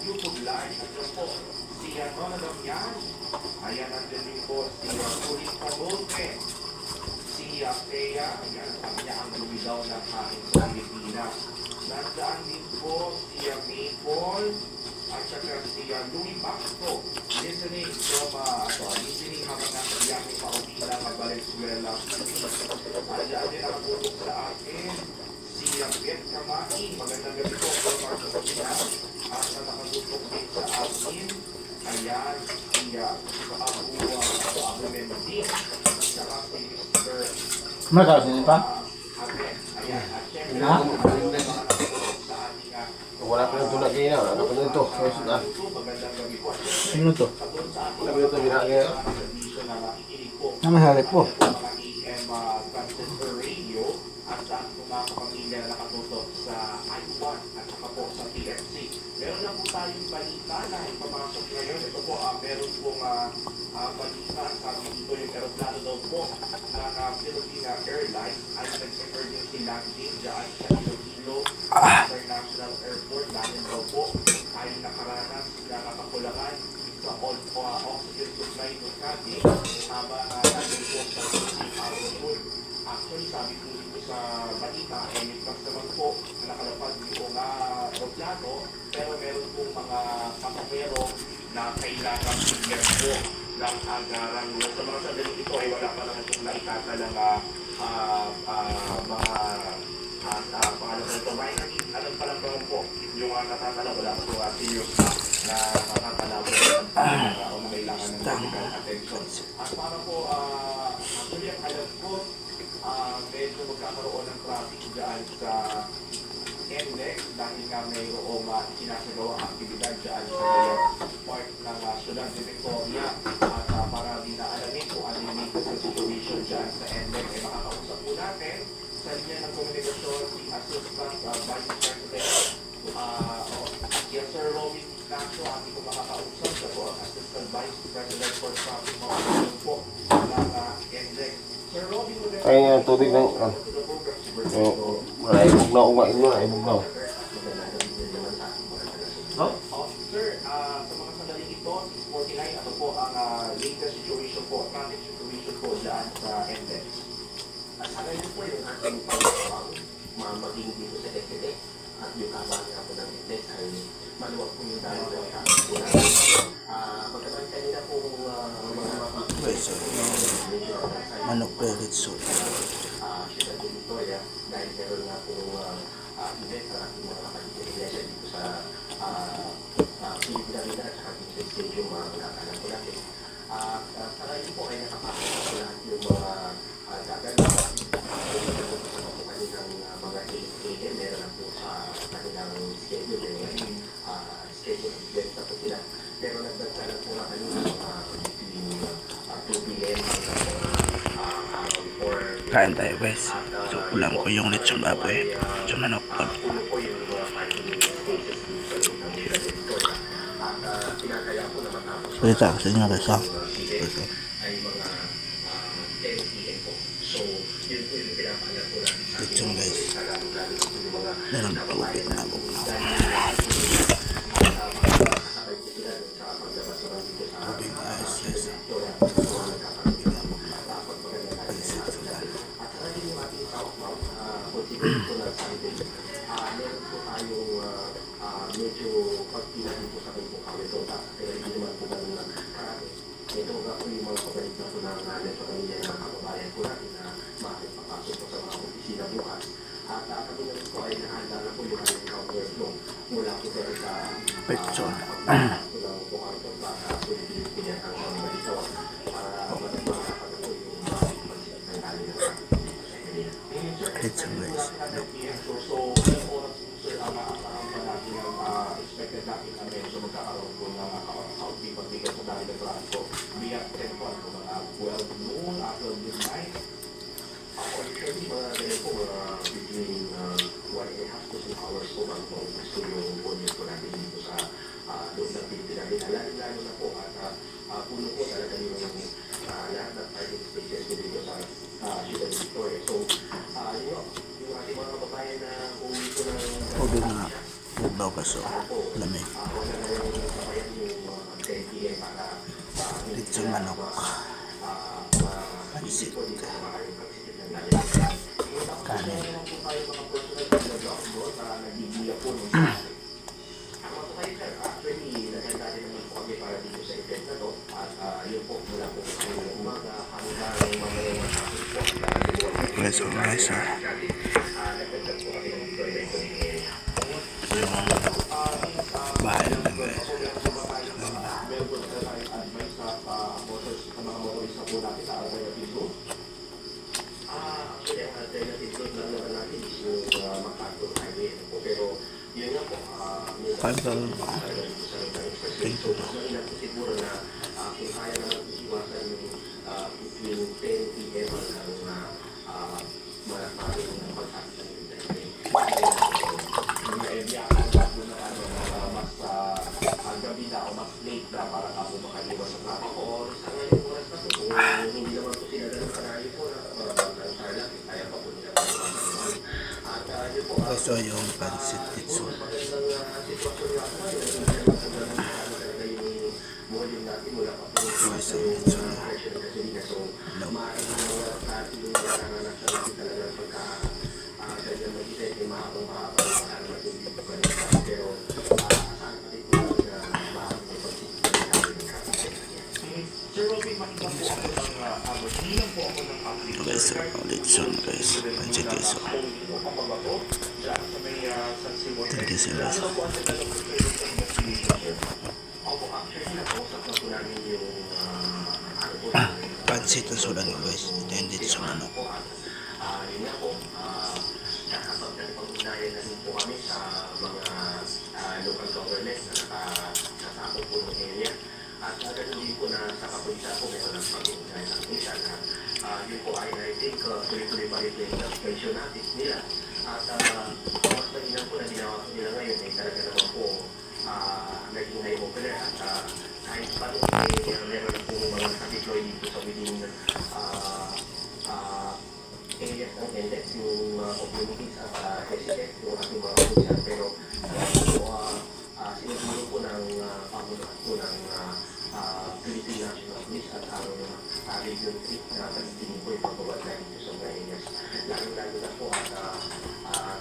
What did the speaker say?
YouTube live. Ito po si Nona Damian. Ayan, nandiyan din po si Kulit Kabote. Si Thea. Ayan, kanya ang lumidaw ng aking sa Pilipinas. Nandaan din po si Maple. At saka si Louie Baxto. Listening from, listening habang nasa biyang pauwi na mag-Valenzuela. Ayan din nakatulog sa akin. Si Bet Kamai. Magandang gabi po po Marco Pilipinas. At nakatutok din sa akin. Ayan, si Abu Mendy. At saka si Mr. Magkakasin pa? Ayan, at syempre, Ha? Wala pa ng tulad kayo na. Wala pa ng ito. Sino to? Wala pa ng ito. Binakaya. Naman halip po. at sa mga kapamilya na nakatutok sa I1 at saka po sa TFC. Meron na po tayong balita na ipapasok ngayon. Ito po, meron pong balita. Sabi dito yung aeroplano daw po ng Philippine Airlines ay nag-emergency landing dyan sa Iloilo International Airport. Dahil daw po ay nakaranas na nakakulangan sa oxygen supply ng Cavite habang nandun po sa Iloilo. Actually, sabi po dito sa balita, may customer po na nakalapag dito na aeroplano, pero meron pong mga pasahero na kailangan bigyan po ng agarang. Sa mga sandali ito ay wala pa naman itong naitatalang mga pangalan ko ito. Alam pa lang naman po yung natatala, wala po serious na natatala po o na kailangan ng medical attention. At para po, actually ang alam ko, medyo magkakaroon ng traffic dyan sa NLEX dahil nga mayroong sinasagawa ang aktibidad dyan sa part ng Sudan de Victoria at para din na alamin kung ano yung latest situation dyan sa NLEX ay makakausap po natin sa linya ng komunikasyon si Assistant Vice President yes Sir Robin Ignacio, ating po makakausap sa po ang Assistant Vice President for Traffic Monitoring po ng NLEX. Sir Robin, ay ang tubig ng wala ibugnaw umain mo na ibugnaw. Sir, sa mga sandali ito, 49, ano po ang latest situation po, traffic situation po dyan sa NLEX? Sa ngayon po yung ating pagkakawang maging dito sa FDD at yung kawan nga po ng NLEX ay maluwag po yung dahil ng kakulang. Pagkaman kanina po Manok pellet soup. Siyempre po Victoria dahil meron nga po event ng ating mga kapatid iglesia dito sa Pilipinas at saka dito sa stadium magkakalan po natin. Sa ngayon po ay nakapasok po lahat yung mga gagawin. Kanilang mga agent, meron na po sa kanilang schedule. Schedule of event na po sila. Pero nagdagsa na po na kanina between 2 p.m. Kain tayo guys. So ulam ko yung lechon baboy. Lechon manok po. Salita kasi nga guys ha. ito nga po yung mga kapatid na po ng sa kanila ng kababayan po natin na maaaring papasok po sa mga opisina bukas. At kami na rin po ay nahanda na po yung aming counter flow mula po pero sa Petson. ng bukang po para po yung pinag ang mga balisaw para matapakapan po yung mga pagsisit ng dali ng Petson guys. So, ilang oras po sir, ang natin ang expected natin na medyo magkakaroon po ng kaunting pagbigat sa dali ng traffic. Via 10 po, mga 12 noon, after midnight. Actually, mga ganyan po, between 1.5 to 2 hours po ang gusto yung volume po natin dito sa loob ng Pilipinas. Lalo na po at puno po talaga yung lahat ng parking spaces ko dito sa Ciudad Victoria. So, yung ating mga kababayan na uwi po ng Huwag nga. Huwag kaso. Lamig. wala na yung kabayan yung 10 p.m. para Petson manok. Pansit. Kanin. Guys, oh guys, ah. Yung bahay naman guys. Actually, ang alternative route lang naman natin is yung MacArthur Highway. Pero yun nga po, Pagdal. Thank you. mainam po siguro na kung kaya naman iwasan yung between 10 p.m. hanggang maraming pagkakasal ng highway. Ang gabi na o mas late na para ka po makaliwas sa traffic. Oo, sa ngayong oras na po, kung hindi naman po sila ganun karayo po na kaya pa po nila iwasan. At yun po, Guys, so yung pansit Petson. magandang sitwasyon nga po ngayon. Hindi naman po ganun talaga yung volume natin mula pa po Guys, so yung Petson. presyo ng gasolina. So, No. maaaring mga natin yung nanganganak sa natin talaga pagka ganyan mag-isip, yung mahabang-mahaba yung para matulog pa rin. Pero, asahan pa rin po natin na maaaring may pagsisimula natin ng kapatid. Sir Robin, makita po ako ng hilang po ako ng update. Guys, so Petson guys. Pansit guys, so. Thank you so much. Pansit na sulan guys. Intended sa manok. Yun nga po, nakapagpag-ugnayan na rin po kami sa mga local government na nakasasakop po ng area. At ganoon din po na sa kapulisan po meron ng pag-ugnayan ng pulisan na yun po ay I think tuloy-tuloy pa rin yung inspection natin nila. At mas mainam po na ginawa po nila ngayon ay talaga naman po naging na-opener at kahit pa rin meron na po mga nakadeploy dito sa within areas ng NDEX, yung mga communities at resident, yung ating mga pulisan. Pero siniguro po ng pamunuan po ng Philippine National Police at ang Region 3 na pagiging po yung pagbabad na dito sa mga areas. Lalo-lalo na po at